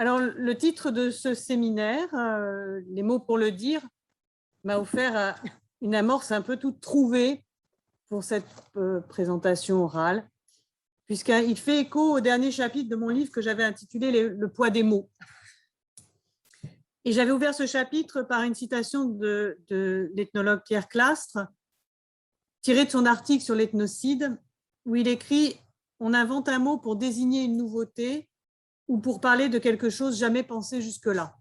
Alors, le titre de ce séminaire, les mots pour le dire, m'a offert une amorce un peu toute trouvée pour cette présentation orale, puisqu'il fait écho au dernier chapitre de mon livre que j'avais intitulé « Le poids des mots ». Et j'avais ouvert ce chapitre par une citation de l'ethnologue Pierre Clastres, tirée de son article sur l'ethnocide, où il écrit « On invente un mot pour désigner une nouveauté ou pour parler de quelque chose jamais pensé jusque-là ».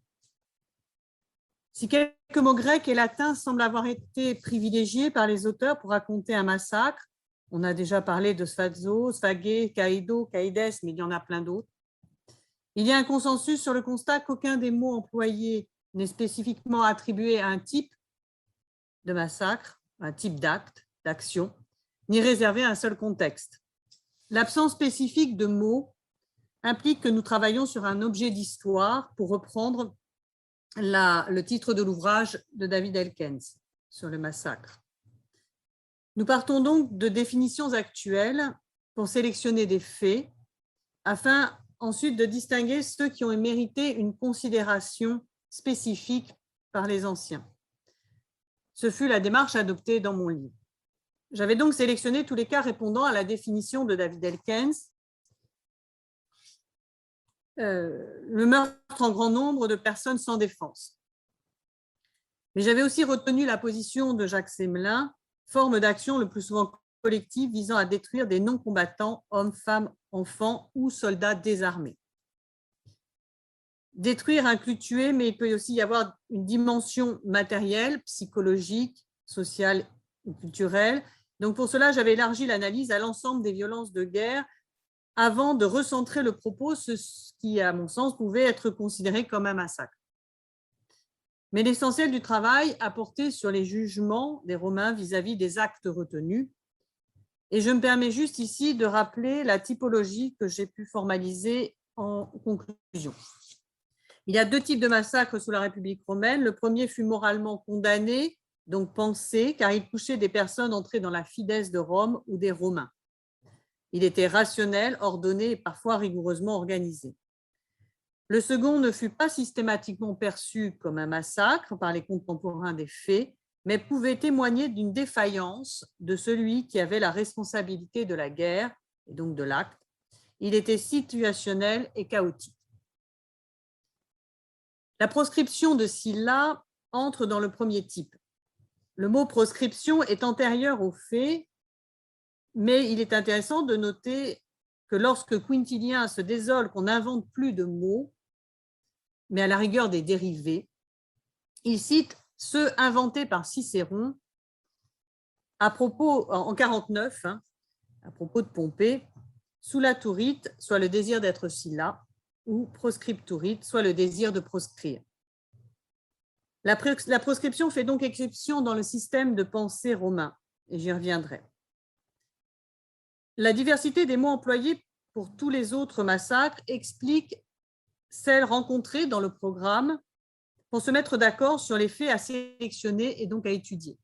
Si quelques mots grecs et latins semblent avoir été privilégiés par les auteurs pour raconter un massacre, on a déjà parlé de sphazo, sphagé, kaido, kaides, mais il y en a plein d'autres. Il y a un consensus sur le constat qu'aucun des mots employés n'est spécifiquement attribué à un type de massacre, un type d'acte, d'action, ni réservé à un seul contexte. L'absence spécifique de mots implique que nous travaillons sur un objet d'histoire, pour reprendre le titre de l'ouvrage de David Elkens sur le massacre. Nous partons donc de définitions actuelles pour sélectionner des faits, afin ensuite de distinguer ceux qui ont mérité une considération spécifique par les anciens. Ce fut la démarche adoptée dans mon livre. J'avais donc sélectionné tous les cas répondant à la définition de David Elkens, le meurtre en grand nombre de personnes sans défense. Mais j'avais aussi retenu la position de Jacques Semelin, forme d'action le plus souvent collective visant à détruire des non-combattants, hommes, femmes, enfants ou soldats désarmés. Détruire inclut tuer, mais il peut aussi y avoir une dimension matérielle, psychologique, sociale ou culturelle. Donc pour cela, j'avais élargi l'analyse à l'ensemble des violences de guerre avant de recentrer le propos sur ce qui, à mon sens, pouvait être considéré comme un massacre. Mais l'essentiel du travail a porté sur les jugements des Romains vis-à-vis des actes retenus. Et je me permets juste ici de rappeler la typologie que j'ai pu formaliser en conclusion. Il y a deux types de massacres sous la République romaine. Le premier fut moralement condamné, donc pensé, car il touchait des personnes entrées dans la fides de Rome ou des Romains. Il était rationnel, ordonné et parfois rigoureusement organisé. Le second ne fut pas systématiquement perçu comme un massacre par les contemporains des faits, mais pouvait témoigner d'une défaillance de celui qui avait la responsabilité de la guerre, et donc de l'acte. Il était situationnel et chaotique. La proscription de Sylla entre dans le premier type. Le mot proscription est antérieur aux faits, mais il est intéressant de noter que lorsque Quintilien se désole qu'on n'invente plus de mots, mais à la rigueur des dérivés, il cite ceux inventés par Cicéron à propos, en 49, à propos de Pompée, sulla turit, soit le désir d'être Sylla, ou proscripturit, soit le désir de proscrire. La proscription fait donc exception dans le système de pensée romain, et j'y reviendrai. La diversité des mots employés pour tous les autres massacres explique celles rencontrées dans le programme pour se mettre d'accord sur les faits à sélectionner et donc à étudier.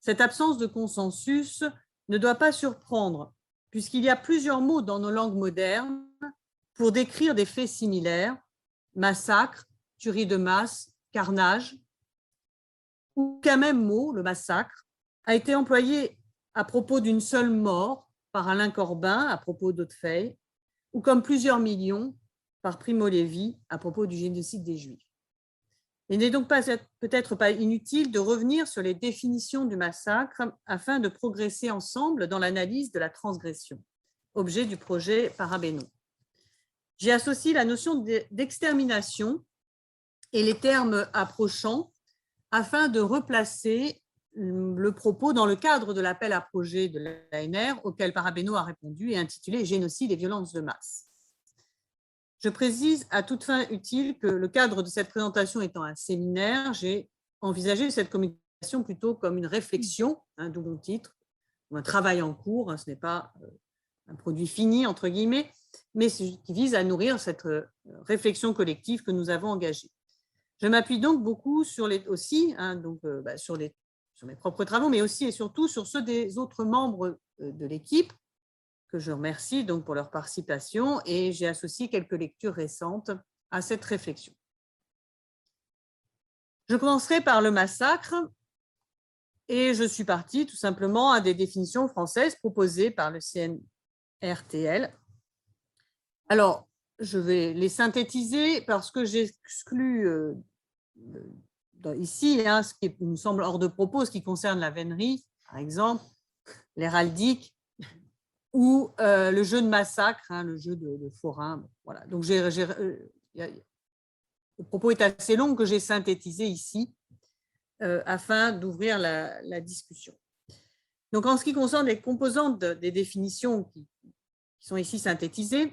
Cette absence de consensus ne doit pas surprendre, puisqu'il y a plusieurs mots dans nos langues modernes pour décrire des faits similaires, massacre, tuerie de masse, carnage, ou qu'un même mot, le massacre, a été employé à propos d'une seule mort par Alain Corbin à propos d'Hautefeuille, ou comme plusieurs millions par Primo Levi à propos du génocide des Juifs. Il n'est donc peut-être pas inutile de revenir sur les définitions du massacre afin de progresser ensemble dans l'analyse de la transgression, objet du projet Parabénon. J'ai associé la notion d'extermination et les termes approchants afin de replacer le propos dans le cadre de l'appel à projet de l'ANR auquel Parabénon a répondu et intitulé « Génocide et violences de masse ». Je précise à toute fin utile que le cadre de cette présentation étant un séminaire, j'ai envisagé cette communication plutôt comme une réflexion, d'où mon titre, ou un travail en cours, ce n'est pas un produit fini, entre guillemets, mais qui vise à nourrir cette réflexion collective que nous avons engagée. Je m'appuie donc beaucoup sur sur mes propres travaux, mais aussi et surtout sur ceux des autres membres de l'équipe, que je remercie donc pour leur participation, et j'ai associé quelques lectures récentes à cette réflexion. Je commencerai par le massacre et je suis partie tout simplement à des définitions françaises proposées par le CNRTL. Alors, je vais les synthétiser parce que j'exclus ici ce qui nous semble hors de propos, ce qui concerne la vénerie, par exemple, l'héraldique ou le jeu de massacre, le jeu de forain. Voilà. Donc, le propos est assez long que j'ai synthétisé ici afin d'ouvrir la discussion. Donc, en ce qui concerne les composantes des définitions qui sont ici synthétisées,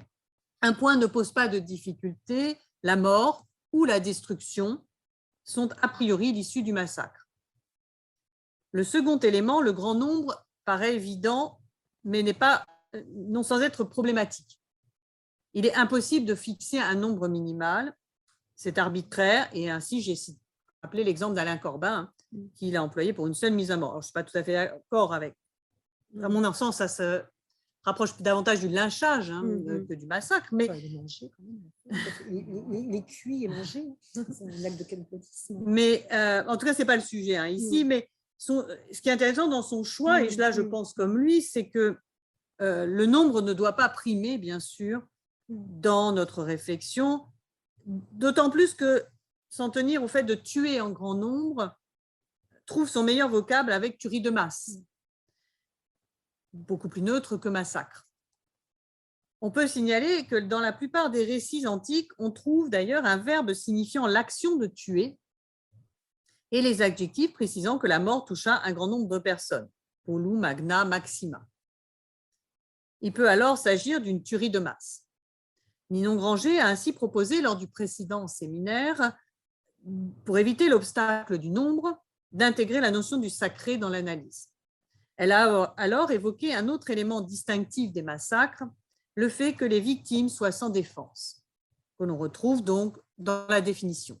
un point ne pose pas de difficulté, la mort ou la destruction sont a priori l'issue du massacre. Le second élément, le grand nombre, paraît évident, mais n'est pas, non sans être problématique. Il est impossible de fixer un nombre minimal, c'est arbitraire, et ainsi j'ai appelé l'exemple d'Alain Corbin, qu'il a employé pour une seule mise à mort. Alors, je ne suis pas tout à fait d'accord avec, à mon sens, ça se rapproche davantage du lynchage que du massacre. Mais il est mangé quand même. Il est cuit et mangé. C'est un acte de cannibalisme. Mais en tout cas, ce n'est pas le sujet ici. Mais ce qui est intéressant dans son choix, et là je pense comme lui, c'est que le nombre ne doit pas primer, bien sûr, dans notre réflexion, d'autant plus que s'en tenir au fait de tuer en grand nombre trouve son meilleur vocable avec tuerie de masse, beaucoup plus neutre que massacre. On peut signaler que dans la plupart des récits antiques, on trouve d'ailleurs un verbe signifiant l'action de tuer et les adjectifs précisant que la mort toucha un grand nombre de personnes, pollu, magna, maxima. Il peut alors s'agir d'une tuerie de masse. Ninon Granger a ainsi proposé lors du précédent séminaire, pour éviter l'obstacle du nombre, d'intégrer la notion du sacré dans l'analyse. Elle a alors évoqué un autre élément distinctif des massacres, le fait que les victimes soient sans défense, que l'on retrouve donc dans la définition.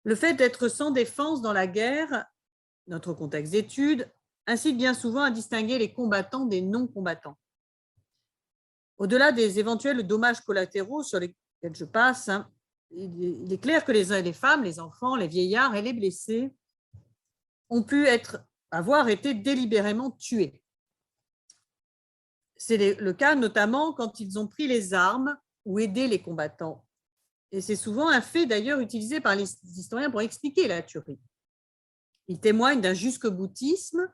Le fait d'être sans défense dans la guerre, notre contexte d'étude, incite bien souvent à distinguer les combattants des non-combattants. Au-delà des éventuels dommages collatéraux sur lesquels je passe, il est clair que les femmes, les enfants, les vieillards et les blessés ont pu avoir été délibérément tués. C'est le cas notamment quand ils ont pris les armes ou aidé les combattants. Et c'est souvent un fait d'ailleurs utilisé par les historiens pour expliquer la tuerie. Il témoigne d'un jusque-boutisme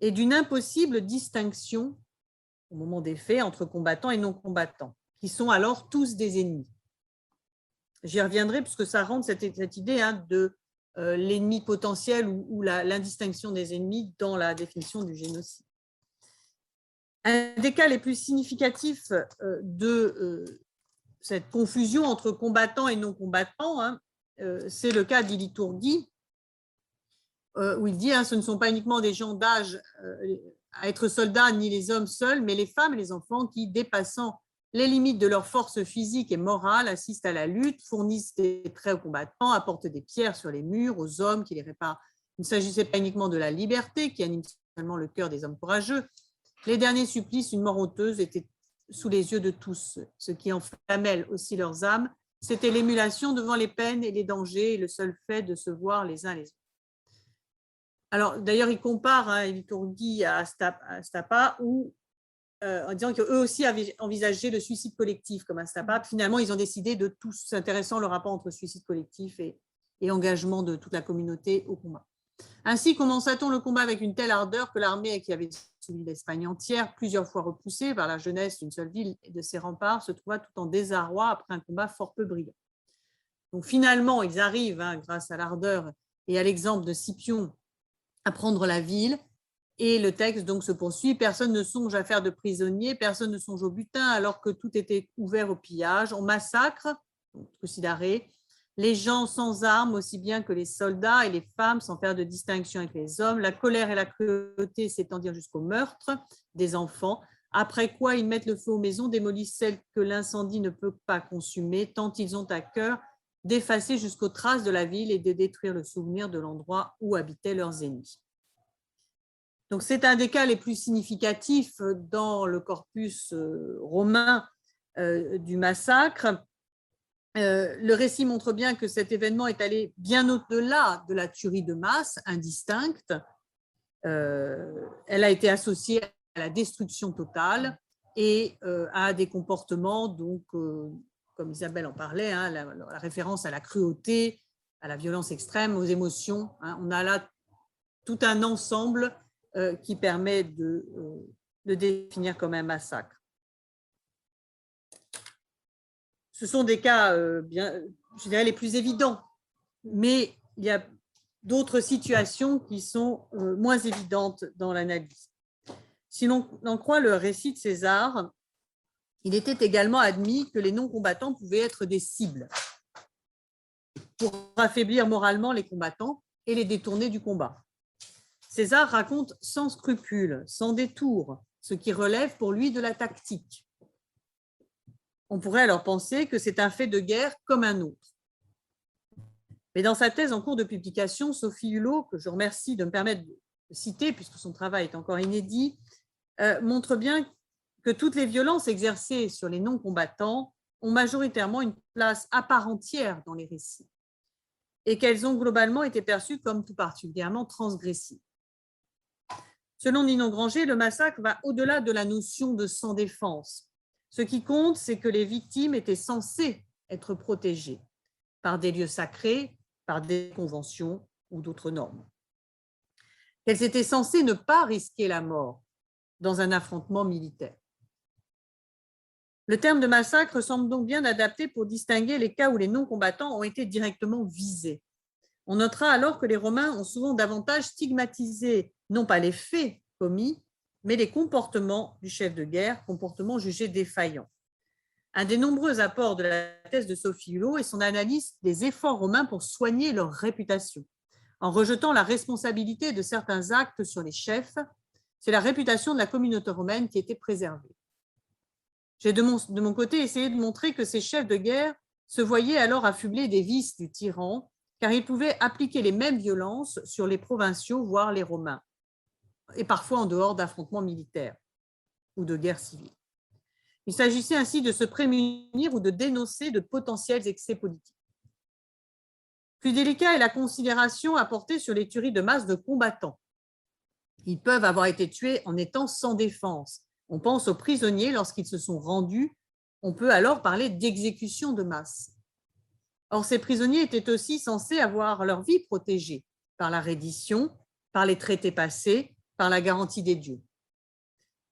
et d'une impossible distinction au moment des faits entre combattants et non-combattants, qui sont alors tous des ennemis. J'y reviendrai puisque ça rentre cette idée de l'ennemi potentiel ou l'indistinction des ennemis dans la définition du génocide. Un des cas les plus significatifs de cette confusion entre combattants et non-combattants, c'est le cas d'Iliturgi, où il dit ce ne sont pas uniquement des gens d'âge à être soldats, ni les hommes seuls, mais les femmes et les enfants qui, dépassant les limites de leur force physique et morale, assistent à la lutte, fournissent des traits aux combattants, apportent des pierres sur les murs aux hommes qui les réparent. Il ne s'agissait pas uniquement de la liberté qui anime seulement le cœur des hommes courageux. Les derniers supplices, une mort honteuse, étaient sous les yeux de tous. Ce qui enflammait aussi leurs âmes, c'était l'émulation devant les peines et les dangers et le seul fait de se voir les uns les autres. Alors, d'ailleurs, il compare Iliturgi à Astapa, en disant qu'eux aussi avaient envisagé le suicide collectif comme Astapa. Finalement, ils ont décidé de tous s'intéressant le rapport entre suicide collectif et engagement de toute la communauté au combat. Ainsi commença-t-on le combat avec une telle ardeur que l'armée qui avait suivi l'Espagne entière, plusieurs fois repoussée par la jeunesse d'une seule ville et de ses remparts, se trouva tout en désarroi après un combat fort peu brillant. Donc finalement, ils arrivent, grâce à l'ardeur et à l'exemple de Scipion, à prendre la ville. Et le texte donc se poursuit. Personne ne songe à faire de prisonniers, personne ne songe au butin, alors que tout était ouvert au pillage. On massacre, trucidaré, les gens sans armes, aussi bien que les soldats et les femmes, sans faire de distinction avec les hommes. La colère et la cruauté s'étendirent jusqu'au meurtre des enfants, après quoi ils mettent le feu aux maisons, démolissent celles que l'incendie ne peut pas consumer, tant ils ont à cœur d'effacer jusqu'aux traces de la ville et de détruire le souvenir de l'endroit où habitaient leurs ennemis. Donc, c'est un des cas les plus significatifs dans le corpus romain du massacre. Le récit montre bien que cet événement est allé bien au-delà de la tuerie de masse indistincte. Elle a été associée à la destruction totale et à des comportements, donc, comme Isabelle en parlait, hein, la référence à la cruauté, à la violence extrême, aux émotions. Hein. On a là tout un ensemble qui permet de le définir comme un massacre. Ce sont des cas, je dirais, les plus évidents, mais il y a d'autres situations qui sont moins évidentes dans l'analyse. Si l'on en croit le récit de César, il était également admis que les non-combattants pouvaient être des cibles pour affaiblir moralement les combattants et les détourner du combat. César raconte sans scrupule, sans détour, ce qui relève pour lui de la tactique. On pourrait alors penser que c'est un fait de guerre comme un autre. Mais dans sa thèse en cours de publication, Sophie Hulot, que je remercie de me permettre de citer, puisque son travail est encore inédit, montre bien que toutes les violences exercées sur les non-combattants ont majoritairement une place à part entière dans les récits et qu'elles ont globalement été perçues comme tout particulièrement transgressives. Selon Ninon Granger, le massacre va au-delà de la notion de sans-défense. Ce qui compte, c'est que les victimes étaient censées être protégées par des lieux sacrés, par des conventions ou d'autres normes. Qu'elles étaient censées ne pas risquer la mort dans un affrontement militaire. Le terme de massacre semble donc bien adapté pour distinguer les cas où les non-combattants ont été directement visés. On notera alors que les Romains ont souvent davantage stigmatisé non pas les faits commis, mais les comportements du chef de guerre, comportements jugés défaillants. Un des nombreux apports de la thèse de Sophie Hulot est son analyse des efforts romains pour soigner leur réputation. En rejetant la responsabilité de certains actes sur les chefs, c'est la réputation de la communauté romaine qui était préservée. J'ai de mon côté essayé de montrer que ces chefs de guerre se voyaient alors affublés des vices du tyran, car ils pouvaient appliquer les mêmes violences sur les provinciaux, voire les Romains, et parfois en dehors d'affrontements militaires ou de guerres civiles. Il s'agissait ainsi de se prémunir ou de dénoncer de potentiels excès politiques. Plus délicat est la considération apportée sur les tueries de masse de combattants. Ils peuvent avoir été tués en étant sans défense. On pense aux prisonniers lorsqu'ils se sont rendus. On peut alors parler d'exécution de masse. Or, ces prisonniers étaient aussi censés avoir leur vie protégée par la reddition, par les traités passés, par la garantie des dieux.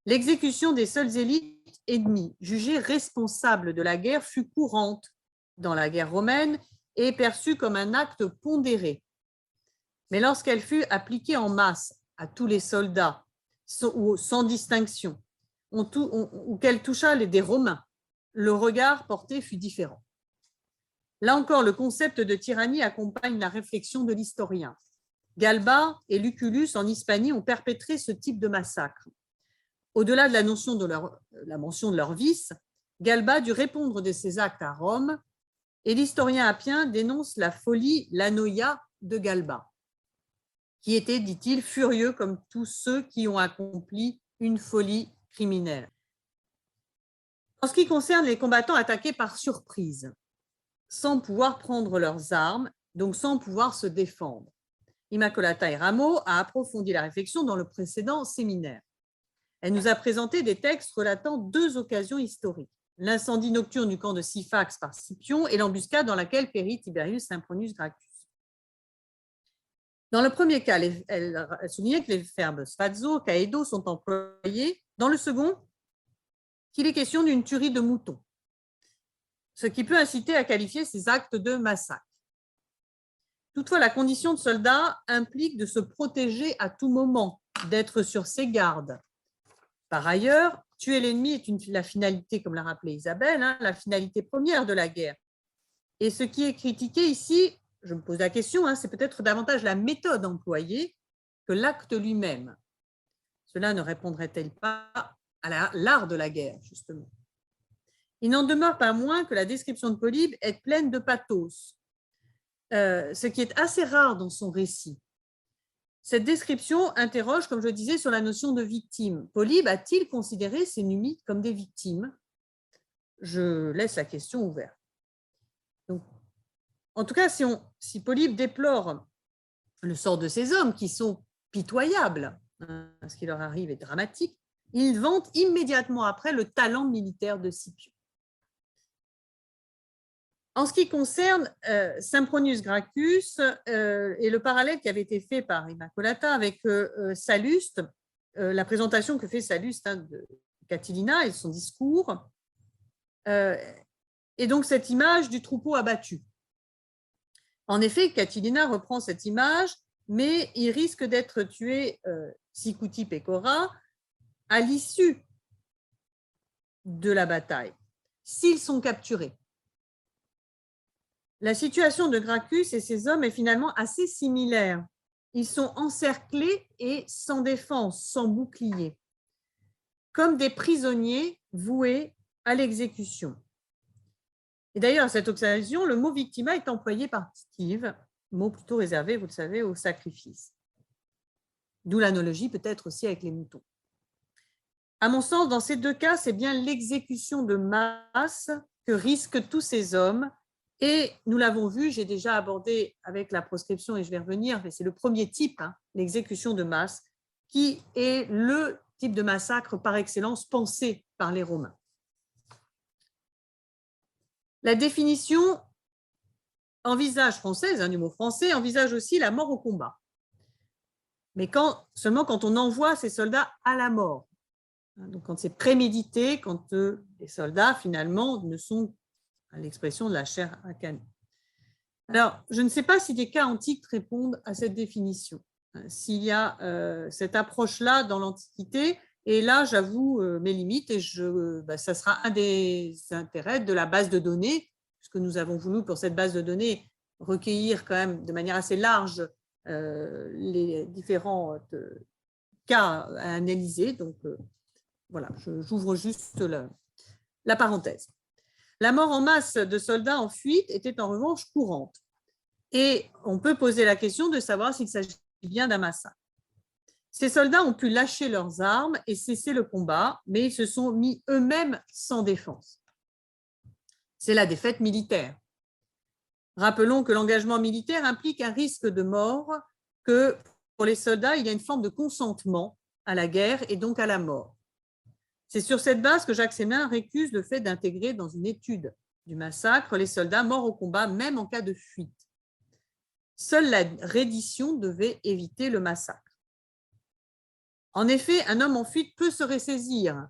L'exécution des seules élites ennemies jugées responsables de la guerre fut courante dans la guerre romaine et perçue comme un acte pondéré. Mais lorsqu'elle fut appliquée en masse à tous les soldats, sans distinction, ou qu'elle toucha des Romains, le regard porté fut différent. Là encore, le concept de tyrannie accompagne la réflexion de l'historien. Galba et Lucullus en Hispanie ont perpétré ce type de massacre. Au-delà de la mention de leur vice, Galba dut répondre de ses actes à Rome et l'historien Appien dénonce la folie, l'anoia de Galba, qui était, dit-il, furieux comme tous ceux qui ont accompli une folie criminelle. En ce qui concerne les combattants attaqués par surprise, sans pouvoir prendre leurs armes, donc sans pouvoir se défendre, Immacolata Eramo a approfondi la réflexion dans le précédent séminaire. Elle nous a présenté des textes relatant deux occasions historiques, l'incendie nocturne du camp de Syphax par Scipion et l'embuscade dans laquelle périt Tiberius Sempronius Gracchus. Dans le premier cas, elle soulignait que les verbes sphazzo, caedo sont employés. Dans le second, qu'il est question d'une tuerie de moutons, ce qui peut inciter à qualifier ces actes de massacre. Toutefois, la condition de soldat implique de se protéger à tout moment, d'être sur ses gardes. Par ailleurs, tuer l'ennemi est la finalité, comme l'a rappelé Isabelle, la finalité première de la guerre. Et ce qui est critiqué ici, je me pose la question, c'est peut-être davantage la méthode employée que l'acte lui-même. Cela ne répondrait-elle pas à l'art de la guerre, justement? Il n'en demeure pas moins que la description de Polybe est pleine de pathos, ce qui est assez rare dans son récit. Cette description interroge, comme je disais, sur la notion de victime. Polybe a-t-il considéré ces Numides comme des victimes? Je laisse la question ouverte. en tout cas, si Polybe déplore le sort de ces hommes qui sont pitoyables, hein, ce qui leur arrive est dramatique, il vante immédiatement après le talent militaire de Scipio. En ce qui concerne Sempronius Gracchus et le parallèle qui avait été fait par Immacolata avec Salluste, la présentation que fait Salluste de Catilina et son discours, et donc cette image du troupeau abattu. En effet, Catilina reprend cette image, mais il risque d'être tué sicuti pecora à l'issue de la bataille, s'ils sont capturés. La situation de Gracchus et ses hommes est finalement assez similaire. Ils sont encerclés et sans défense, sans bouclier, comme des prisonniers voués à l'exécution. Et d'ailleurs, à cette occasion, le mot victima est employé par Steve, mot plutôt réservé, vous le savez, au sacrifice. D'où l'analogie peut-être aussi avec les moutons. À mon sens, dans ces deux cas, c'est bien l'exécution de masse que risquent tous ces hommes. Et nous l'avons vu, j'ai déjà abordé avec la proscription et je vais revenir, mais c'est le premier type, hein, l'exécution de masse, qui est le type de massacre par excellence pensé par les Romains. La définition française, du mot français, envisage aussi la mort au combat. Mais seulement quand on envoie ces soldats à la mort. Donc quand c'est prémédité, quand les soldats finalement ne sont à l'expression de la chair à canon. Alors, je ne sais pas si des cas antiques répondent à cette définition, s'il y a cette approche-là dans l'Antiquité, et là, j'avoue mes limites, et ça sera un des intérêts de la base de données, puisque nous avons voulu, pour cette base de données, recueillir quand même de manière assez large les différents cas à analyser. Donc, voilà, j'ouvre juste la parenthèse. La mort en masse de soldats en fuite était en revanche courante. Et on peut poser la question de savoir s'il s'agit bien d'un massacre. Ces soldats ont pu lâcher leurs armes et cesser le combat, mais ils se sont mis eux-mêmes sans défense. C'est la défaite militaire. Rappelons que l'engagement militaire implique un risque de mort, que pour les soldats, il y a une forme de consentement à la guerre et donc à la mort. C'est sur cette base que Jacques Sémin récuse le fait d'intégrer dans une étude du massacre les soldats morts au combat, même en cas de fuite. Seule la reddition devait éviter le massacre. En effet, un homme en fuite peut se ressaisir,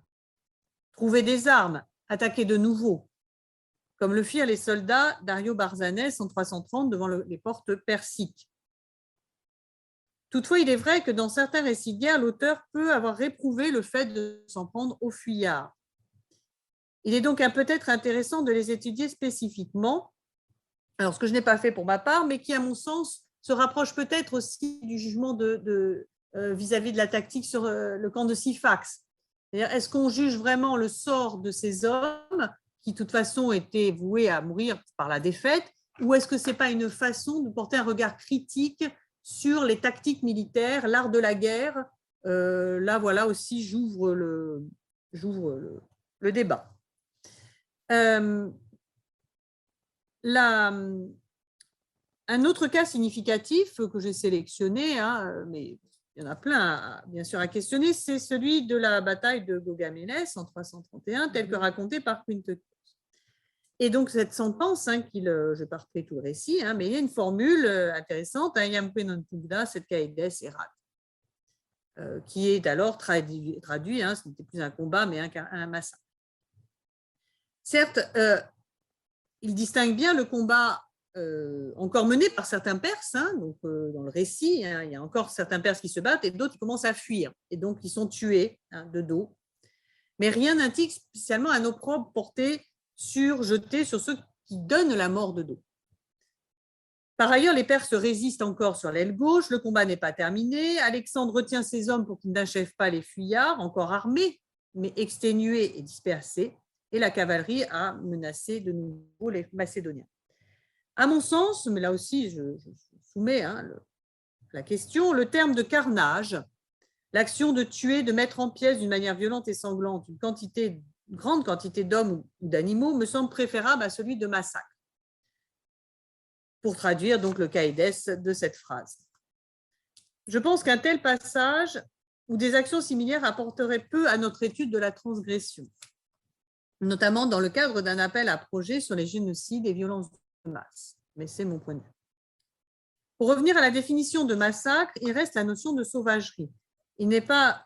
trouver des armes, attaquer de nouveau, comme le firent les soldats d'Ariobarzanes en 330 devant les portes persiques. Toutefois, il est vrai que dans certains récits de guerre, l'auteur peut avoir réprouvé le fait de s'en prendre aux fuyards. Il est donc peut-être intéressant de les étudier spécifiquement, alors ce que je n'ai pas fait pour ma part, mais qui, à mon sens, se rapproche peut-être aussi du jugement vis-à-vis de la tactique sur le camp de Syphax. Est-ce qu'on juge vraiment le sort de ces hommes qui, de toute façon, étaient voués à mourir par la défaite, ou est-ce que ce n'est pas une façon de porter un regard critique sur les tactiques militaires, l'art de la guerre? Là, voilà aussi, j'ouvre le débat. Un autre cas significatif que j'ai sélectionné, mais il y en a plein, bien sûr, à questionner, c'est celui de la bataille de Gaugamélès en 331, tel que raconté par Quintilius. Et donc, cette sentence, je vais pas reprendre tout le récit, mais il y a une formule intéressante, Iamque non pugna, sed caedes erat, qui est alors traduit, ce n'était plus un combat, mais un massacre. Certes, il distingue bien le combat encore mené par certains Perses, donc dans le récit, il y a encore certains Perses qui se battent et d'autres qui commencent à fuir, et donc ils sont tués de dos. Mais rien n'indique spécialement un opprobre jeté sur ceux qui donnent la mort de dos. Par ailleurs, les Perses résistent encore sur l'aile gauche, le combat n'est pas terminé, Alexandre retient ses hommes pour qu'ils n'achèvent pas les fuyards, encore armés, mais exténués et dispersés, et la cavalerie a menacé de nouveau les Macédoniens. À mon sens, mais là aussi je soumets la question, le terme de carnage, l'action de tuer, de mettre en pièces d'une manière violente et sanglante une grande quantité d'hommes ou d'animaux me semble préférable à celui de massacre. pour traduire donc le caïdès de cette phrase. Je pense qu'un tel passage ou des actions similaires apporteraient peu à notre étude de la transgression, notamment dans le cadre d'un appel à projet sur les génocides et violences de masse. Mais c'est mon point de vue. Pour revenir à la définition de massacre, il reste la notion de sauvagerie. Elle n'est pas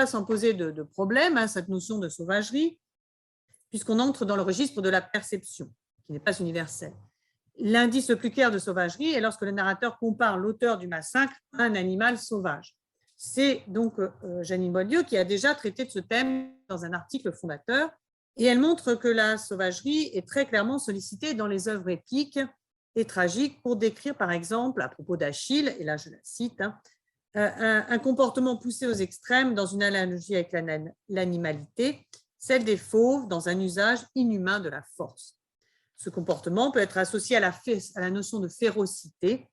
sans poser de problème, hein, cette notion de sauvagerie, puisqu'on entre dans le registre de la perception, qui n'est pas universelle. L'indice le plus clair de sauvagerie est lorsque le narrateur compare l'auteur du massacre à un animal sauvage. C'est donc Jeanine Boieldieu qui a déjà traité de ce thème dans un article fondateur, et elle montre que la sauvagerie est très clairement sollicitée dans les œuvres épiques et tragiques pour décrire, par exemple, à propos d'Achille, et là je la cite, hein, un comportement poussé aux extrêmes dans une analogie avec l'animalité, celle des fauves dans un usage inhumain de la force. Ce comportement peut être associé à la notion de férocité,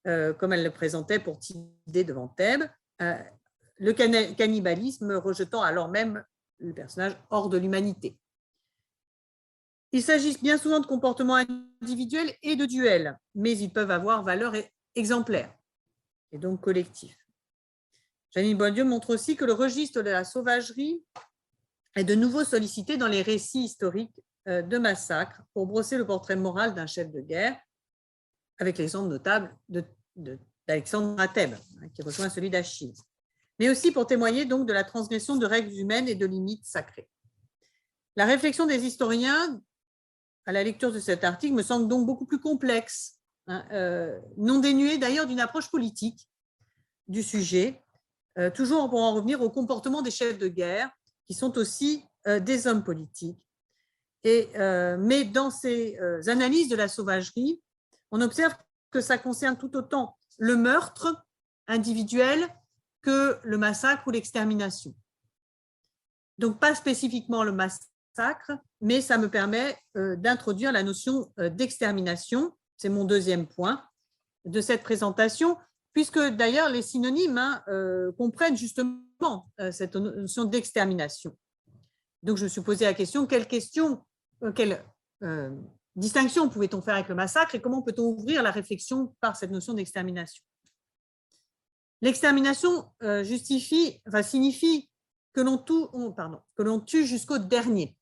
comme elle le présentait pour Tidée devant Thèbes, le cannibalisme rejetant alors même le personnage hors de l'humanité. Il s'agit bien souvent de comportements individuels et de duels, mais ils peuvent avoir valeur exemplaire et donc collectif. Jeanine Boieldieu montre aussi que le registre de la sauvagerie est de nouveau sollicité dans les récits historiques de massacres pour brosser le portrait moral d'un chef de guerre, avec l'exemple notable d'Alexandre à Thèbes, qui rejoint celui d'Achille, mais aussi pour témoigner donc de la transgression de règles humaines et de limites sacrées. La réflexion des historiens à la lecture de cet article me semble donc beaucoup plus complexe, non dénuée d'ailleurs d'une approche politique du sujet, toujours pour en revenir au comportement des chefs de guerre, qui sont aussi des hommes politiques. Mais dans ces analyses de la sauvagerie, on observe que ça concerne tout autant le meurtre individuel que le massacre ou l'extermination. Donc, pas spécifiquement le massacre, mais ça me permet d'introduire la notion d'extermination. C'est mon deuxième point de cette présentation, puisque d'ailleurs les synonymes comprennent justement cette notion d'extermination. Donc, je me suis posé la question, quelle distinction pouvait-on faire avec le massacre et comment peut-on ouvrir la réflexion par cette notion d'extermination? L'extermination signifie que l'on tue jusqu'au dernier,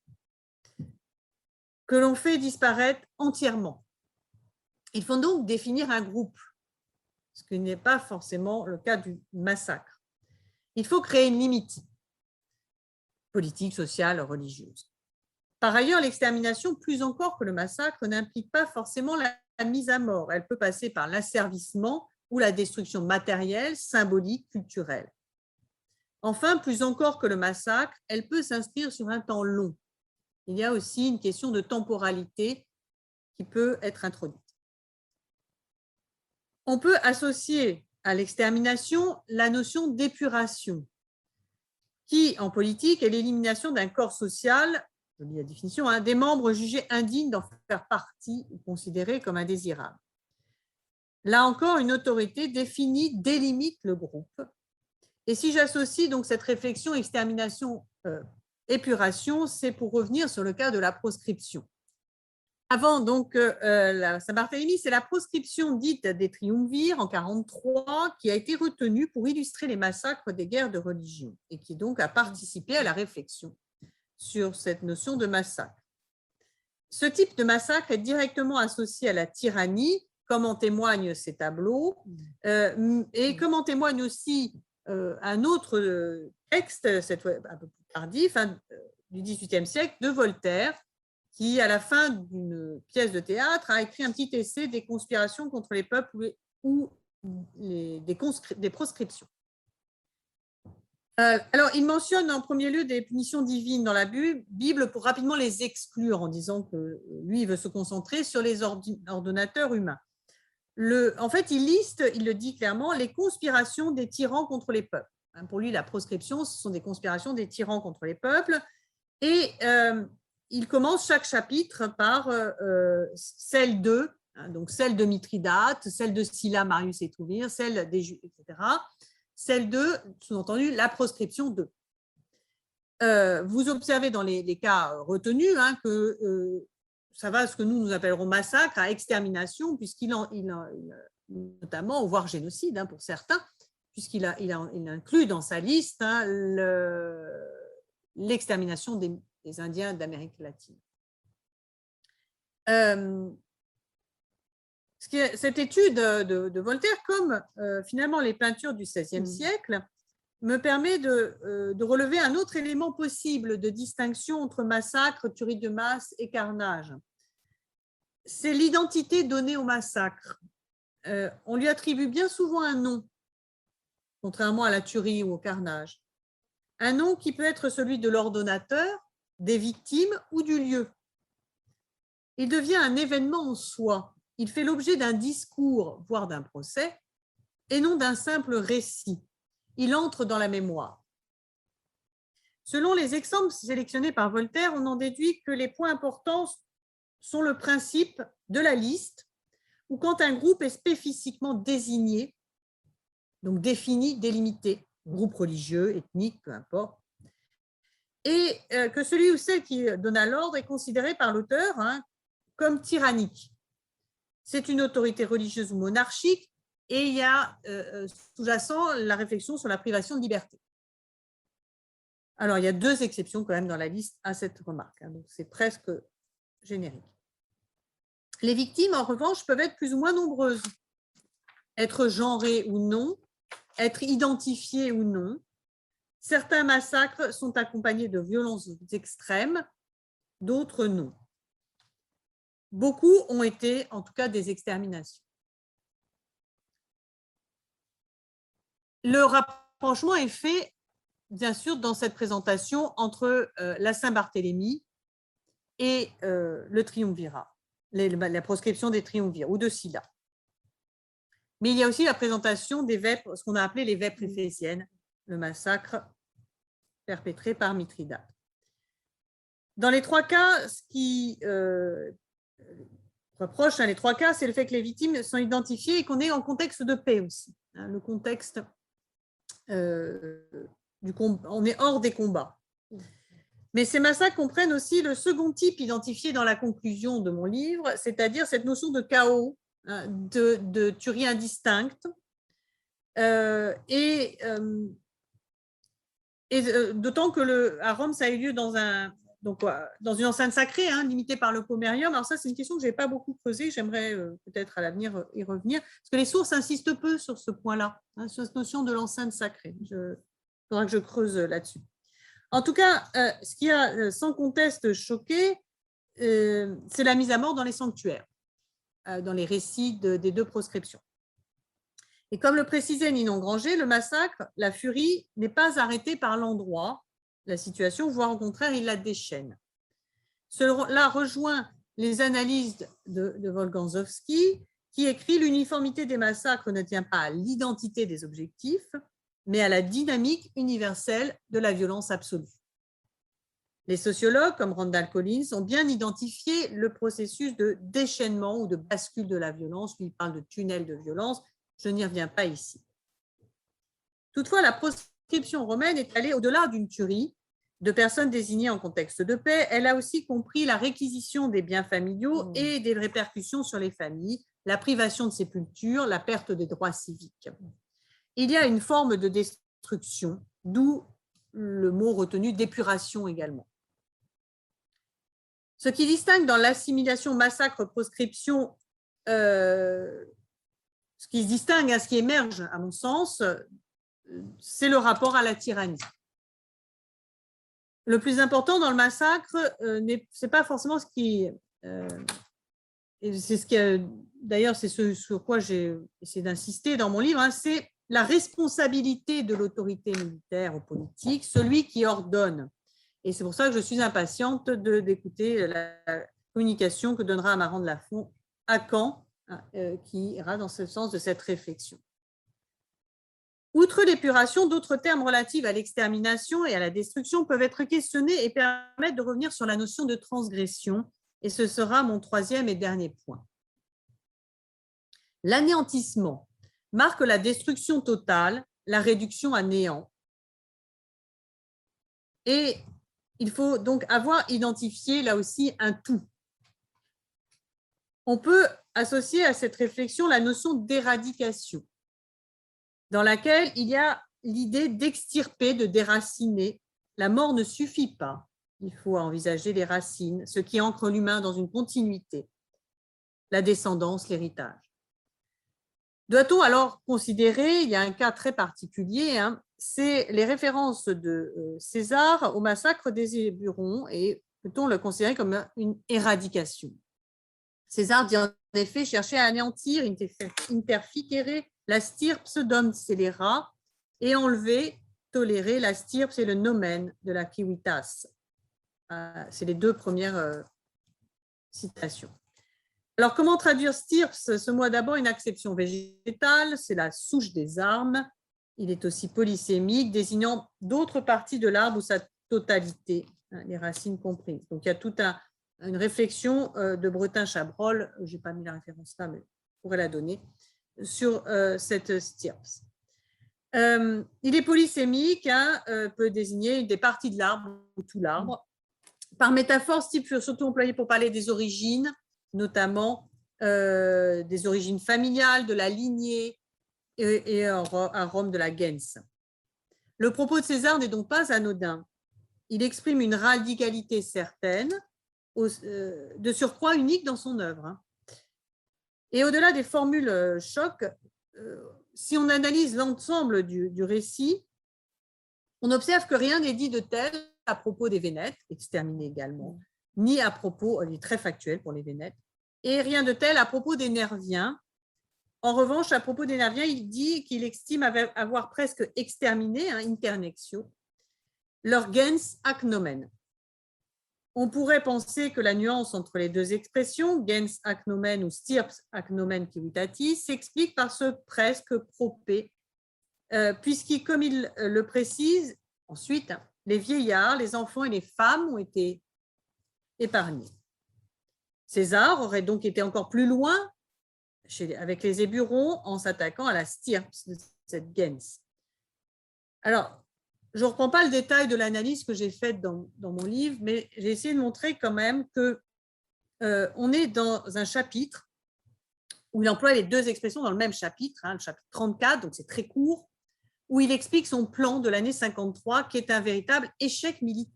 que l'on fait disparaître entièrement. Il faut donc définir un groupe, ce qui n'est pas forcément le cas du massacre. Il faut créer une limite politique, sociale, religieuse. Par ailleurs, l'extermination, plus encore que le massacre, n'implique pas forcément la mise à mort. Elle peut passer par l'asservissement ou la destruction matérielle, symbolique, culturelle. Enfin, plus encore que le massacre, elle peut s'inscrire sur un temps long. Il y a aussi une question de temporalité qui peut être introduite. On peut associer à l'extermination la notion d'épuration, qui, en politique, est l'élimination d'un corps social, je lis la définition, des membres jugés indignes d'en faire partie ou considérés comme indésirables. Là encore, une autorité définie délimite le groupe. Et si j'associe donc cette réflexion extermination-épuration, c'est pour revenir sur le cas de la proscription. Avant donc la Saint-Barthélemy, c'est la proscription dite des triumvirs en 1943 qui a été retenue pour illustrer les massacres des guerres de religion et qui donc a participé à la réflexion sur cette notion de massacre. Ce type de massacre est directement associé à la tyrannie, comme en témoignent ces tableaux, et comme en témoigne aussi un autre texte, cette fois un peu plus tardif, du XVIIIe siècle, de Voltaire, qui, à la fin d'une pièce de théâtre, a écrit un petit essai des conspirations contre les peuples ou des proscriptions. Alors, il mentionne en premier lieu des punitions divines dans la Bible pour rapidement les exclure en disant que lui, il veut se concentrer sur les ordonnateurs humains. En fait, il le dit clairement, les conspirations des tyrans contre les peuples. Pour lui, la proscription, ce sont des conspirations des tyrans contre les peuples. Et il commence chaque chapitre par celle d'eux, donc celle de Mithridate, celle de Sylla, Marius et Trouvir, celle des Juifs, etc. Celle d'eux, sous-entendu, la proscription d'eux. Vous observez dans les cas retenus que ça va ce que nous appellerons massacre à extermination, puisqu'il notamment, voire génocide pour certains, puisqu'il inclut dans sa liste l'extermination des Indiens d'Amérique latine. Cette étude de Voltaire, comme finalement les peintures du XVIe siècle, me permet de relever un autre élément possible de distinction entre massacre, tuerie de masse et carnage. C'est l'identité donnée au massacre. On lui attribue bien souvent un nom, contrairement à la tuerie ou au carnage. Un nom qui peut être celui de l'ordonnateur, des victimes ou du lieu. Il devient un événement en soi. Il fait l'objet d'un discours, voire d'un procès, et non d'un simple récit. Il entre dans la mémoire. Selon les exemples sélectionnés par Voltaire, on en déduit que les points importants sont le principe de la liste, ou quand un groupe est spécifiquement désigné, donc défini, délimité, groupe religieux, ethnique, peu importe, et que celui ou celle qui donna l'ordre est considéré par l'auteur comme tyrannique. C'est une autorité religieuse ou monarchique, et il y a sous-jacent la réflexion sur la privation de liberté. Alors, il y a 2 exceptions quand même dans la liste à cette remarque, donc c'est presque générique. Les victimes, en revanche, peuvent être plus ou moins nombreuses, être genrées ou non, être identifiées ou non. Certains massacres sont accompagnés de violences extrêmes, d'autres non. Beaucoup ont été, en tout cas, des exterminations. Le rapprochement est fait, bien sûr, dans cette présentation entre la Saint-Barthélemy et le triumvirat, la proscription des triumvirats ou de Sylla. Mais il y a aussi la présentation des vêpres, ce qu'on a appelé les vêpres éphésiennes, le massacre perpétré par Mithridate. Dans les 3 cas, ce qui reproche, les 3 cas, c'est le fait que les victimes sont identifiées et qu'on est en contexte de paix aussi. Le contexte, on est hors des combats. Mais ces massacres comprennent aussi le second type identifié dans la conclusion de mon livre, c'est-à-dire cette notion de chaos, de tuerie indistincte, et d'autant que à Rome, ça a eu lieu dans une enceinte sacrée, limitée par le pomerium. Alors ça, c'est une question que je n'ai pas beaucoup creusée, j'aimerais peut-être à l'avenir y revenir, parce que les sources insistent peu sur ce point-là, sur cette notion de l'enceinte sacrée. Il faudra que je creuse là-dessus. En tout cas, ce qui a sans conteste choqué, c'est la mise à mort dans les sanctuaires, dans les récits des 2 proscriptions. Et comme le précisait Ninon Granger, le massacre, la furie, n'est pas arrêté par l'endroit, la situation, voire au contraire, il la déchaîne. Cela rejoint les analyses de Wolganzowski, qui écrit « L'uniformité des massacres ne tient pas à l'identité des objectifs, mais à la dynamique universelle de la violence absolue. » Les sociologues, comme Randall Collins, ont bien identifié le processus de déchaînement ou de bascule de la violence. Lui, il parle de tunnel de violence. Je n'y reviens pas ici. Toutefois, la proscription romaine est allée au-delà d'une tuerie de personnes désignées en contexte de paix. Elle a aussi compris la réquisition des biens familiaux et des répercussions sur les familles, la privation de sépulture, la perte des droits civiques. Il y a une forme de destruction, d'où le mot retenu d'épuration également. Ce qui distingue dans l'assimilation massacre-proscription, ce qui se distingue, ce qui émerge à mon sens, c'est le rapport à la tyrannie. Le plus important dans le massacre, ce n'est pas forcément ce qui… D'ailleurs, c'est ce sur quoi j'ai essayé d'insister dans mon livre, c'est la responsabilité de l'autorité militaire ou politique, celui qui ordonne. Et c'est pour ça que je suis impatiente d'écouter la communication que donnera Amarante Lafont à Caen, qui ira dans ce sens de cette réflexion. Outre l'épuration, d'autres termes relatifs à l'extermination et à la destruction peuvent être questionnés et permettre de revenir sur la notion de transgression, et ce sera mon 3e et dernier point. L'anéantissement marque la destruction totale, la réduction à néant. Et il faut donc avoir identifié là aussi un tout. On peut associer à cette réflexion la notion d'éradication, dans laquelle il y a l'idée d'extirper, de déraciner. La mort ne suffit pas. Il faut envisager les racines, ce qui ancre l'humain dans une continuité, la descendance, l'héritage. Doit-on alors considérer, il y a un cas très particulier, c'est les références de César au massacre des Éburons, et peut-on le considérer comme une éradication? César dit en effet chercher à anéantir, interficere la stirps dom scelera, et enlever, tolérer la stirps et le nomen de la civitas. C'est les deux premières citations. Alors, comment traduire stirps? Ce mot a d'abord une acception végétale, c'est la souche des armes. Il est aussi polysémique, désignant d'autres parties de l'arbre ou sa totalité, les racines comprises. Donc, il y a toute une réflexion de Bretin-Chabrol, je n'ai pas mis la référence là, mais je pourrais la donner, sur cette stirps. Il est polysémique, peut désigner des parties de l'arbre ou tout l'arbre. Par métaphore, stirps furent surtout employés pour parler des origines, notamment des origines familiales, de la lignée, et à Rome de la gens. Le propos de César n'est donc pas anodin. Il exprime une radicalité certaine, de surcroît unique dans son œuvre. Et au-delà des formules choc, si on analyse l'ensemble du récit, on observe que rien n'est dit de tel à propos des Vénètes, exterminés également, ni à propos, il est très factuel pour les Vénètes, et rien de tel à propos des Nerviens. En revanche, à propos des Nerviens, il dit qu'il estime avoir presque exterminé, internexio, leur gens ac nomen. On pourrait penser que la nuance entre les deux expressions, gens ac nomen ou stirps ac nomen civitatis, s'explique par ce presque propé, puisqu'il, comme il le précise, ensuite, les vieillards, les enfants et les femmes ont été épargnés. César aurait donc été encore plus loin avec les Éburons en s'attaquant à la stirps de cette gens. Alors, je ne reprends pas le détail de l'analyse que j'ai faite dans mon livre, mais j'ai essayé de montrer quand même qu'on est dans un chapitre où il emploie les deux expressions dans le même chapitre, le chapitre 34, donc c'est très court, où il explique son plan de l'année 53, qui est un véritable échec militaire.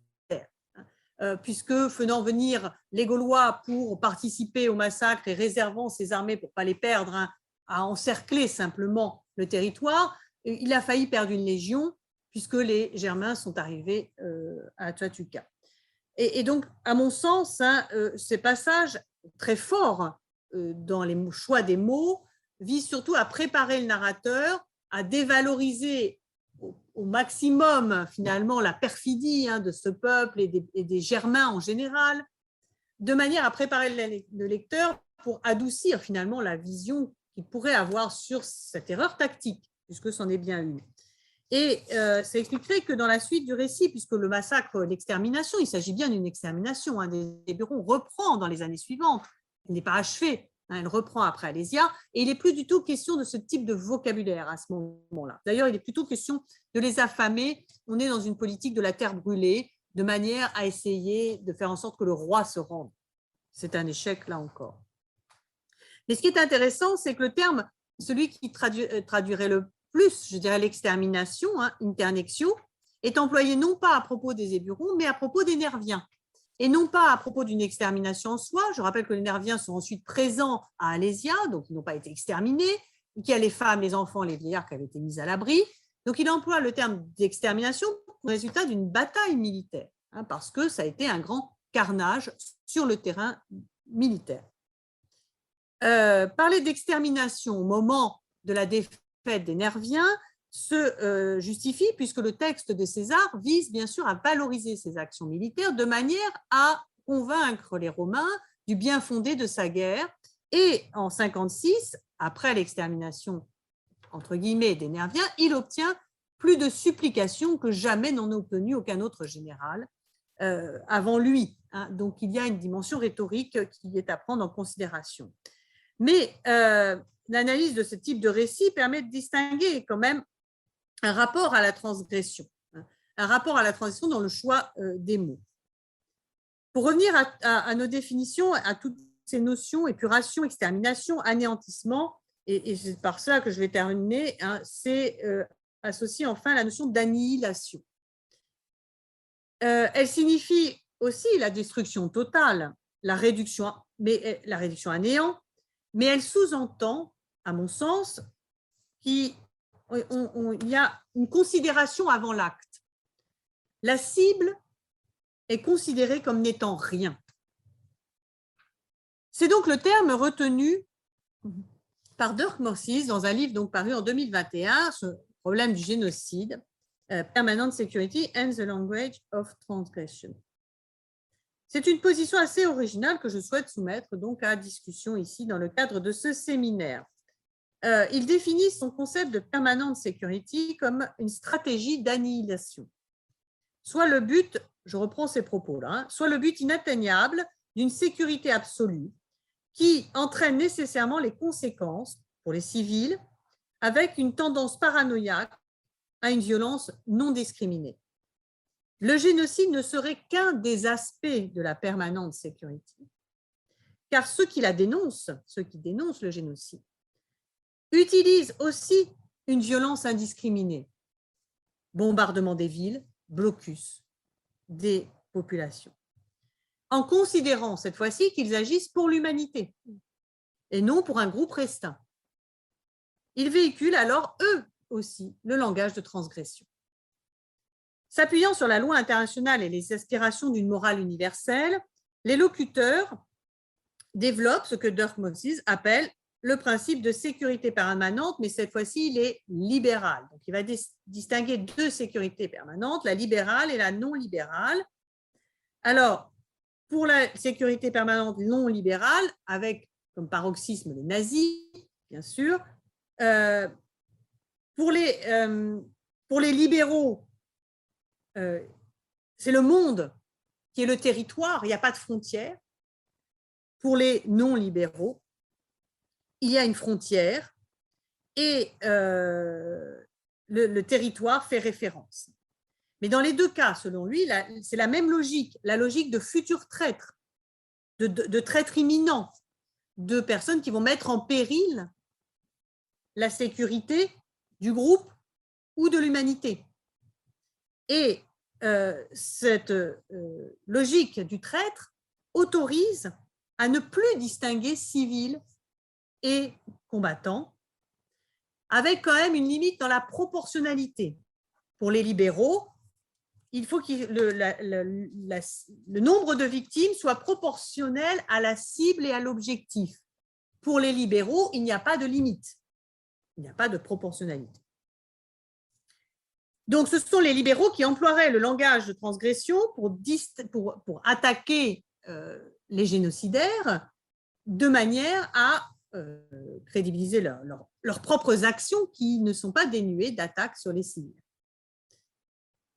Puisque faisant venir les Gaulois pour participer au massacre et réservant ses armées pour ne pas les perdre, à encercler simplement le territoire, il a failli perdre une légion puisque les Germains sont arrivés à Tuatuca. Et donc, à mon sens, ces passages très forts dans les choix des mots visent surtout à préparer le narrateur, à dévaloriser au maximum, finalement, la perfidie de ce peuple et des Germains en général, de manière à préparer le lecteur pour adoucir, finalement, la vision qu'il pourrait avoir sur cette erreur tactique, puisque c'en est bien une. Et ça expliquerait que dans la suite du récit, puisque le massacre, l'extermination, il s'agit bien d'une extermination, des Éburons reprend dans les années suivantes, il n'est pas achevé, elle reprend après Alésia, et il n'est plus du tout question de ce type de vocabulaire à ce moment-là. D'ailleurs, il est plutôt question de les affamer. On est dans une politique de la terre brûlée, de manière à essayer de faire en sorte que le roi se rende. C'est un échec, là encore. Mais ce qui est intéressant, c'est que le terme, celui qui traduirait le plus, je dirais l'extermination, internexio, est employé non pas à propos des Éburons, mais à propos des Nerviens. Et non pas à propos d'une extermination en soi. Je rappelle que les Nerviens sont ensuite présents à Alésia, donc ils n'ont pas été exterminés, qu'il y a les femmes, les enfants, les vieillards qui avaient été mis à l'abri. Donc il emploie le terme d'extermination pour le résultat d'une bataille militaire, parce que ça a été un grand carnage sur le terrain militaire. Parler d'extermination au moment de la défaite des Nerviens se justifie puisque le texte de César vise bien sûr à valoriser ces actions militaires de manière à convaincre les Romains du bien fondé de sa guerre. Et en 56, après l'extermination entre guillemets des Nerviens, il obtient plus de supplications que jamais n'en a obtenu aucun autre général avant lui. Donc il y a une dimension rhétorique qui est à prendre en considération. Mais l'analyse de ce type de récit permet de distinguer quand même un rapport à la transgression, dans le choix des mots. Pour revenir à nos définitions, à toutes ces notions, épuration, extermination, anéantissement, et c'est par cela que je vais terminer, hein, c'est associé enfin à la notion d'annihilation. Elle signifie aussi la destruction totale, la réduction à néant, mais elle sous-entend, à mon sens, qu'il y a une considération avant l'acte. La cible est considérée comme n'étant rien. C'est donc le terme retenu par Dirk Moses dans un livre donc paru en 2021, ce problème du génocide, Permanent Security and the Language of Transgression. C'est une position assez originale que je souhaite soumettre donc à discussion ici dans le cadre de ce séminaire. Il définit son concept de Permanent Security comme une stratégie d'annihilation. Soit le but, je reprends ces propos-là, soit le but inatteignable d'une sécurité absolue qui entraîne nécessairement les conséquences pour les civils avec une tendance paranoïaque à une violence non discriminée. Le génocide ne serait qu'un des aspects de la permanente sécurité, car ceux qui dénoncent le génocide, utilisent aussi une violence indiscriminée, bombardement des villes, blocus des populations, en considérant cette fois-ci qu'ils agissent pour l'humanité et non pour un groupe restreint. Ils véhiculent alors, eux aussi, le langage de transgression. S'appuyant sur la loi internationale et les aspirations d'une morale universelle, les locuteurs développent ce que Dirk Moses appelle le principe de sécurité permanente, mais cette fois-ci, il est libéral. Donc, il va distinguer deux sécurités permanentes, la libérale et la non libérale. Alors, pour la sécurité permanente non libérale, avec comme paroxysme les nazis, bien sûr, pour les libéraux, c'est le monde qui est le territoire, il n'y a pas de frontière. Pour les non-libéraux, il y a une frontière et le territoire fait référence. Mais dans les deux cas, selon lui, c'est la même logique, la logique de futurs traîtres, de traîtres imminents, de personnes qui vont mettre en péril la sécurité du groupe ou de l'humanité. Et cette logique du traître autorise à ne plus distinguer civils et combattants, avec quand même une limite dans la proportionnalité. Pour les libéraux, il faut que le nombre de victimes soit proportionnel à la cible et à l'objectif. Pour les libéraux, il n'y a pas de limite, il n'y a pas de proportionnalité. Donc, ce sont les libéraux qui emploieraient le langage de transgression pour attaquer les génocidaires de manière à crédibiliser leurs propres actions qui ne sont pas dénuées d'attaques sur les civils.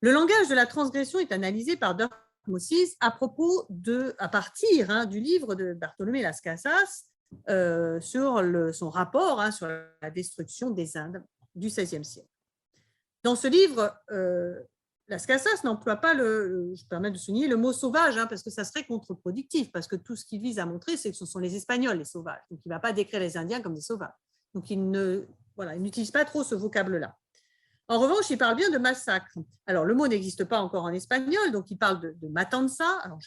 Le langage de la transgression est analysé par Dirk Moses à partir du livre de Bartolomé Las Casas sur son rapport sur la destruction des Indes du XVIe siècle. Dans ce livre, Las Casas n'emploie pas je permets de souligner le mot sauvage, parce que ça serait contre-productif, parce que tout ce qu'il vise à montrer, c'est que ce sont les Espagnols, les sauvages. Donc, il ne va pas décrire les Indiens comme des sauvages. Donc, il n'utilise pas trop ce vocable-là. En revanche, il parle bien de massacre. Alors, le mot n'existe pas encore en espagnol, donc il parle de matanza. Alors,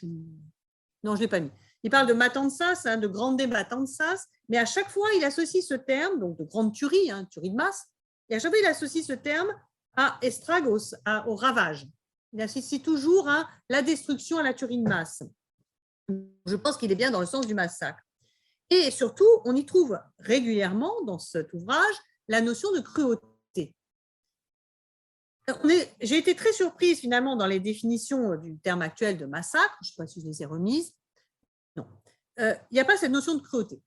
non, je ne l'ai pas mis. Il parle de matanzas, de grandes matanzas, mais à chaque fois, il associe ce terme, donc de grande tuerie, tuerie de masse, et à chaque fois, il associe ce terme à estragos, au ravage. Il associe toujours la destruction à la tuerie de masse. Je pense qu'il est bien dans le sens du massacre. Et surtout, on y trouve régulièrement dans cet ouvrage la notion de cruauté. J'ai été très surprise finalement dans les définitions du terme actuel de massacre, je ne sais pas si je les ai remises. Non, il n'y a pas cette notion de cruauté.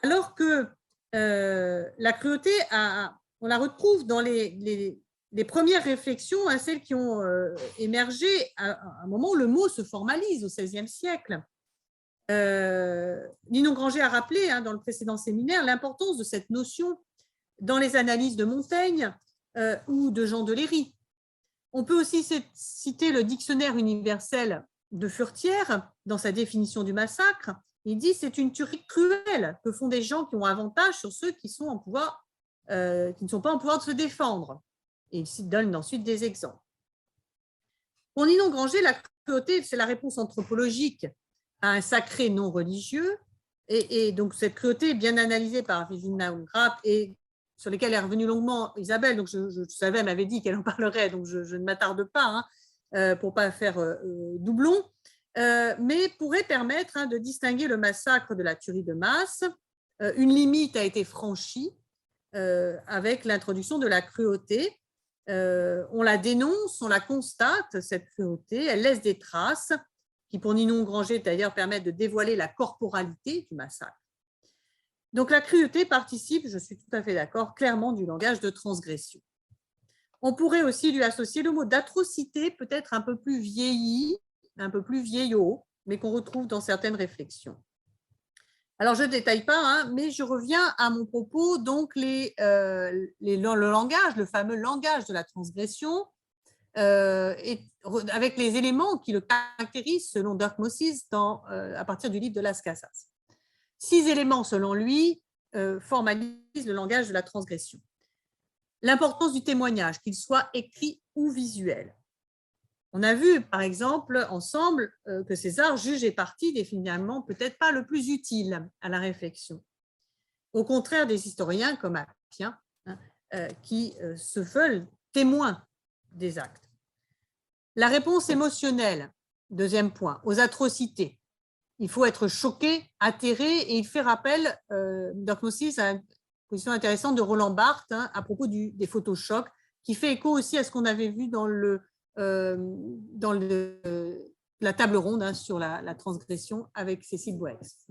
Alors que la cruauté, on la retrouve dans les premières réflexions, celles qui ont émergé à un moment où le mot se formalise au XVIe siècle. Ninon Granger a rappelé dans le précédent séminaire l'importance de cette notion dans les analyses de Montaigne ou de Jean de Léry. On peut aussi citer le dictionnaire universel de Furetière dans sa définition du massacre, Il dit c'est une tuerie cruelle que font des gens qui ont avantage sur ceux qui sont en pouvoir, qui ne sont pas en pouvoir de se défendre. Et il donne ensuite des exemples. Pour Ninon Granger, la cruauté, c'est la réponse anthropologique à un sacré non religieux. Et donc, cette cruauté est bien analysée par Virginia Woolf et sur lesquelles est revenue longuement Isabelle. Donc, je savais, elle m'avait dit qu'elle en parlerait, donc je ne m'attarde pas pour ne pas faire doublon. Mais pourrait permettre de distinguer le massacre de la tuerie de masse. Une limite a été franchie avec l'introduction de la cruauté. On la dénonce, on la constate, cette cruauté, elle laisse des traces qui, pour Ninon Granger, d'ailleurs, permettent de dévoiler la corporalité du massacre. Donc la cruauté participe, je suis tout à fait d'accord, clairement du langage de transgression. On pourrait aussi lui associer le mot d'atrocité, peut-être un peu plus vieilli, un peu plus vieillot, mais qu'on retrouve dans certaines réflexions. Alors, je ne détaille pas, mais je reviens à mon propos, donc le langage, le fameux langage de la transgression, avec les éléments qui le caractérisent selon Dirk Moses à partir du livre de Las Casas. 6 éléments, selon lui, formalisent le langage de la transgression. L'importance du témoignage, qu'il soit écrit ou visuel. On a vu, par exemple, ensemble, que César, juge et partie, n'est finalement peut-être pas le plus utile à la réflexion. Au contraire des historiens comme Appien, qui se veulent témoins des actes. La réponse émotionnelle, deuxième point, aux atrocités. Il faut être choqué, atterré, et il fait rappel, Dirk Moses, à une position intéressante de Roland Barthes à propos des photochocs, qui fait écho aussi à ce qu'on avait vu dans la table ronde sur la transgression avec Cécile Boex.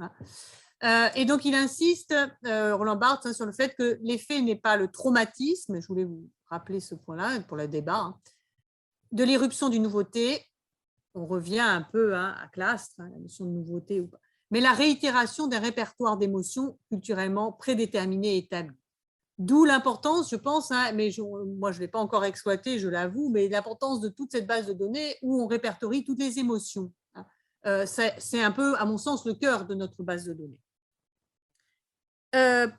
Et donc, il insiste, Roland Barthes, sur le fait que l'effet n'est pas le traumatisme, je voulais vous rappeler ce point-là pour le débat, de l'éruption d'une nouveauté, on revient un peu à Clastres, la notion de nouveauté ou pas, mais la réitération d'un répertoire d'émotions culturellement prédéterminé et établi. D'où l'importance, je pense, mais moi je ne l'ai pas encore exploité, je l'avoue, mais l'importance de toute cette base de données où on répertorie toutes les émotions. C'est un peu, à mon sens, le cœur de notre base de données.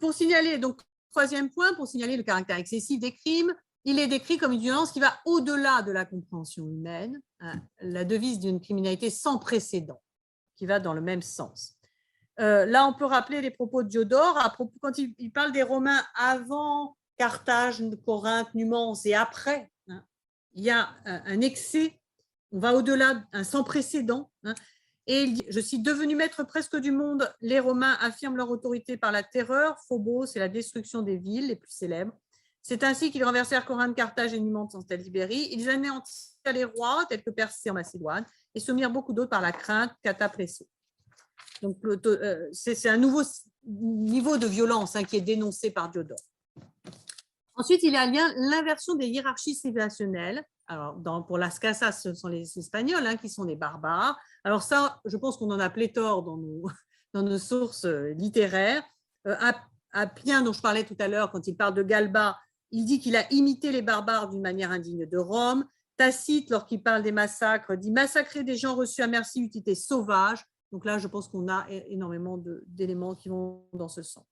Pour signaler, donc, troisième point, pour signaler le caractère excessif des crimes, il est décrit comme une violence qui va au-delà de la compréhension humaine, la devise d'une criminalité sans précédent, qui va dans le même sens. Là, on peut rappeler les propos de Diodore quand il parle des Romains avant Carthage, Corinthe, Numance et après. Il y a un excès, on va au-delà, un sans précédent. Et il dit, je suis devenu maître presque du monde. Les Romains affirment leur autorité par la terreur. Phobos, c'est la destruction des villes les plus célèbres. C'est ainsi qu'ils renversèrent Corinthe, Carthage et Numance en Libérie. Ils anéantirent les rois, tels que Persée en Macédoine, et soumirent beaucoup d'autres par la crainte, Catapresso. Donc, c'est un nouveau niveau de violence qui est dénoncé par Diodore. Ensuite, il y a l'inversion des hiérarchies civilisationnelles. Alors, pour Las Casas, ce sont les Espagnols qui sont les barbares. Alors ça, je pense qu'on en a pléthore dans nos sources littéraires. Appien, dont je parlais tout à l'heure, quand il parle de Galba, il dit qu'il a imité les barbares d'une manière indigne de Rome. Tacite, lorsqu'il parle des massacres, dit « massacrer des gens reçus à merci eût été sauvage ». Donc là, je pense qu'on a énormément d'éléments qui vont dans ce sens.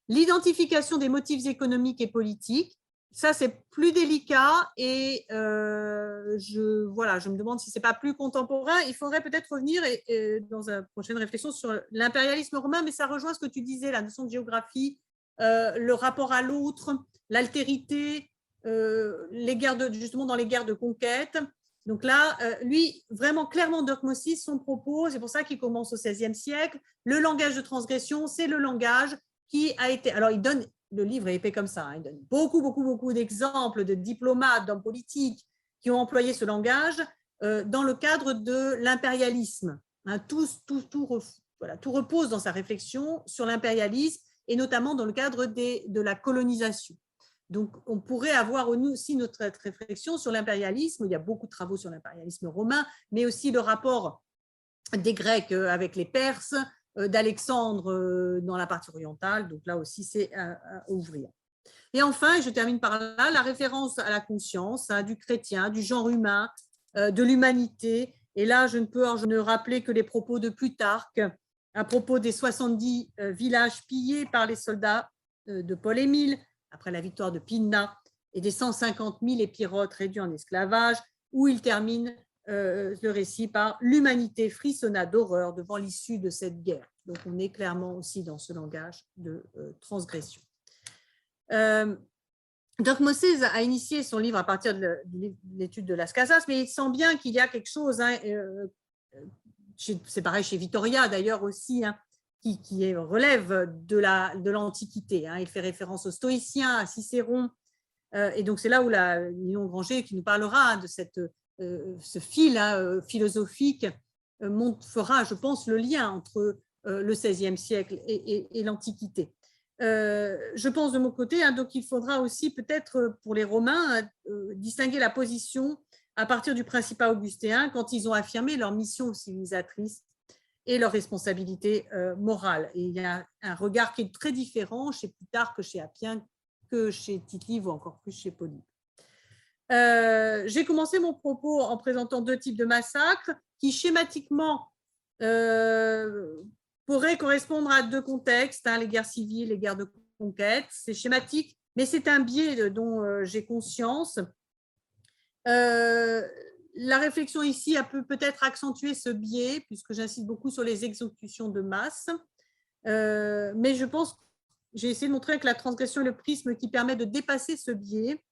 L'identification des motifs économiques et politiques, ça c'est plus délicat et je me demande si ce n'est pas plus contemporain. Il faudrait peut-être revenir dans une prochaine réflexion sur l'impérialisme romain, mais ça rejoint ce que tu disais, la notion de géographie, le rapport à l'autre, l'altérité, justement dans les guerres de conquête. Donc là, lui, vraiment clairement, Dirk Moses, son propos, c'est pour ça qu'il commence au XVIe siècle, le langage de transgression, c'est le langage qui a été… Alors, le livre est épais comme ça, il donne beaucoup d'exemples de diplomates, d'hommes politiques qui ont employé ce langage dans le cadre de l'impérialisme. Tout repose dans sa réflexion sur l'impérialisme et notamment dans le cadre de la colonisation. Donc, on pourrait avoir aussi notre réflexion sur l'impérialisme. Il y a beaucoup de travaux sur l'impérialisme romain, mais aussi le rapport des Grecs avec les Perses, d'Alexandre dans la partie orientale. Donc là aussi, c'est à ouvrir. Et enfin, je termine par là, la référence à la conscience du chrétien, du genre humain, de l'humanité. Et là, je ne peux rappeler que les propos de Plutarque à propos des 70 villages pillés par les soldats de Paul-Émile après la victoire de Pydna et des 150 000 épirotes réduits en esclavage, où il termine le récit par « L'humanité frissonna d'horreur devant l'issue de cette guerre ». Donc, on est clairement aussi dans ce langage de transgression. Doc Moses a initié son livre à partir de l'étude de Las Casas, mais il sent bien qu'il y a quelque chose, hein, c'est pareil chez Vittoria d'ailleurs aussi, hein, qui relève de l'Antiquité. Hein. Il fait référence aux stoïciens, à Cicéron, et donc c'est là où Ninon Granger, qui nous parlera de ce fil philosophique, fera, je pense, le lien entre le XVIe siècle et l'Antiquité. Je pense de mon côté, hein, donc il faudra aussi peut-être pour les Romains distinguer la position à partir du Principat augustéen quand ils ont affirmé leur mission civilisatrice et leur responsabilité morale. Et il y a un regard qui est très différent chez Plutarque que chez Appien, que chez Tite-Live ou encore plus chez Polybe. J'ai commencé mon propos en présentant deux types de massacres qui schématiquement pourraient correspondre à deux contextes, hein, les guerres civiles, les guerres de conquête. C'est schématique, mais c'est un biais dont j'ai conscience. La réflexion ici peut-être accentuer ce biais, puisque j'insiste beaucoup sur les exécutions de masse. Mais je pense que j'ai essayé de montrer que la transgression est le prisme qui permet de dépasser ce biais.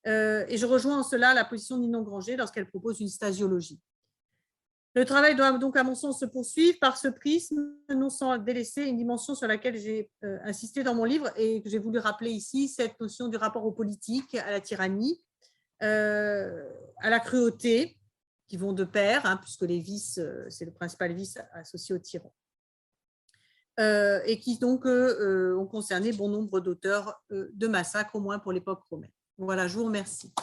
Et je rejoins en cela la position de Ninon Granger lorsqu'elle propose une stasiologie. Le travail doit donc, à mon sens, se poursuivre par ce prisme, non sans délaisser une dimension sur laquelle j'ai insisté dans mon livre et que j'ai voulu rappeler ici, cette notion du rapport aux politiques, à la tyrannie, à la cruauté, qui vont de pair, hein, puisque les vices, c'est le principal vice associé au tyran, et qui donc ont concerné bon nombre d'auteurs de massacres, au moins pour l'époque romaine. Voilà, je vous remercie.